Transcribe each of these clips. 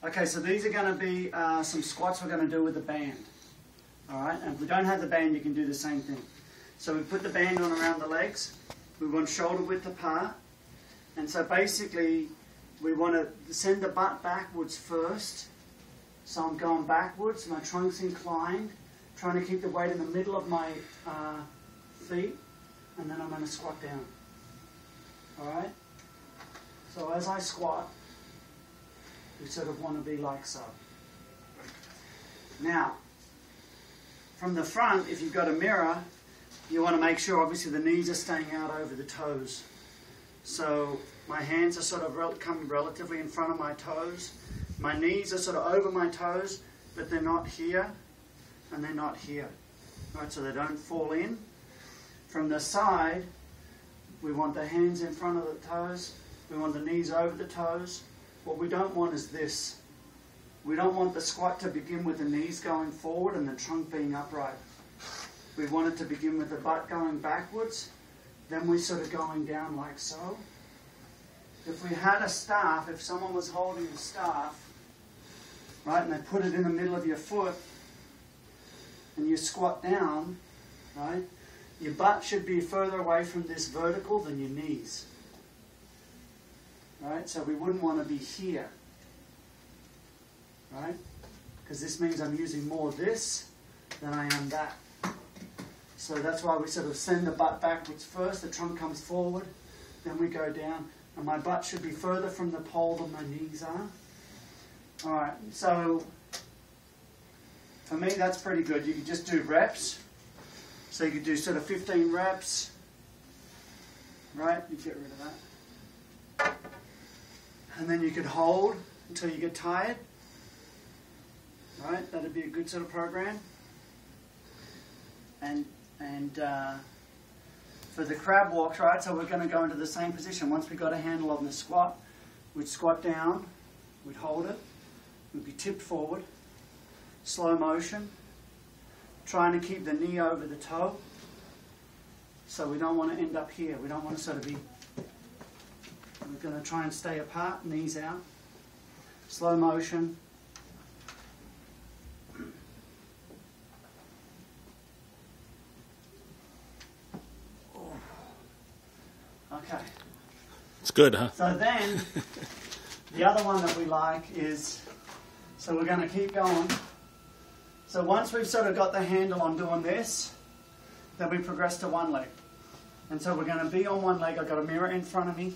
Okay, so these are going to be some squats we're going to do with the band. Alright, and if we don't have the band, you can do the same thing. So we put the band on around the legs. We want shoulder width apart. And so basically, we want to send the butt backwards first. So I'm going backwards, my trunk's inclined, trying to keep the weight in the middle of my feet, and then I'm going to squat down. Alright? So as I squat, we sort of want to be like so. Now, from the front, if you've got a mirror, you want to make sure obviously the knees are staying out over the toes. So my hands are sort of coming relatively in front of my toes. My knees are sort of over my toes, but they're not here and they're not here. Right, so they don't fall in. From the side, we want the hands in front of the toes. We want the knees over the toes. What we don't want is this. We don't want the squat to begin with the knees going forward and the trunk being upright. We want it to begin with the butt going backwards, then we're sort of going down like so. If we had a staff, if someone was holding a staff, right, and they put it in the middle of your foot, and you squat down, right, your butt should be further away from this vertical than your knees. Right, so we wouldn't want to be here. Right? Because this means I'm using more this than I am that. So that's why we sort of send the butt backwards first, the trunk comes forward, then we go down, and my butt should be further from the pole than my knees are. Alright, so for me that's pretty good. You can just do reps. So you could do sort of 15 reps. Right, you get rid of that. And then you could hold until you get tired. Right, that'd be a good sort of program. And for the crab walks, right, so we're going to go into the same position. Once we got a handle on the squat, we'd squat down, we'd hold it, we'd be tipped forward, slow motion, trying to keep the knee over the toe. So we don't want to end up here. We don't want to sort of be, we're going to try and stay apart, knees out, slow motion. Okay. It's good, huh? So then, the other one that we like is, so we're going to keep going. So once we've sort of got the handle on doing this, then we progress to one leg. And so we're going to be on one leg. I've got a mirror in front of me,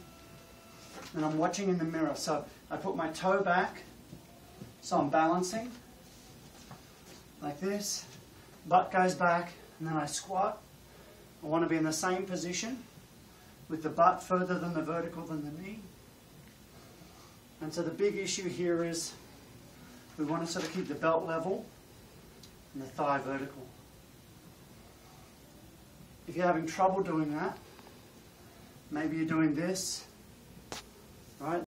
and I'm watching in the mirror. So I put my toe back, so I'm balancing, like this. Butt goes back, and then I squat. I want to be in the same position, with the butt further than the vertical than the knee. And so the big issue here is we want to sort of keep the belt level and the thigh vertical. If you're having trouble doing that, maybe you're doing this, right?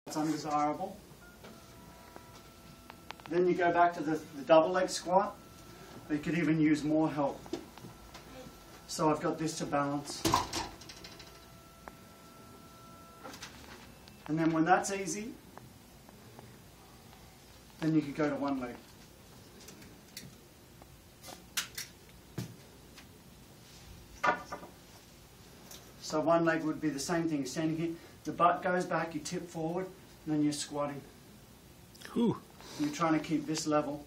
That's undesirable. Then you go back to the double leg squat, or you could even use more help. So I've got this to balance. And then when that's easy, then you could go to one leg. So one leg would be the same thing. You're standing here, the butt goes back, you tip forward, and then you're squatting. Ooh. You're trying to keep this level.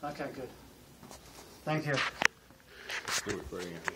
Okay, good. Thank you. Still recording it.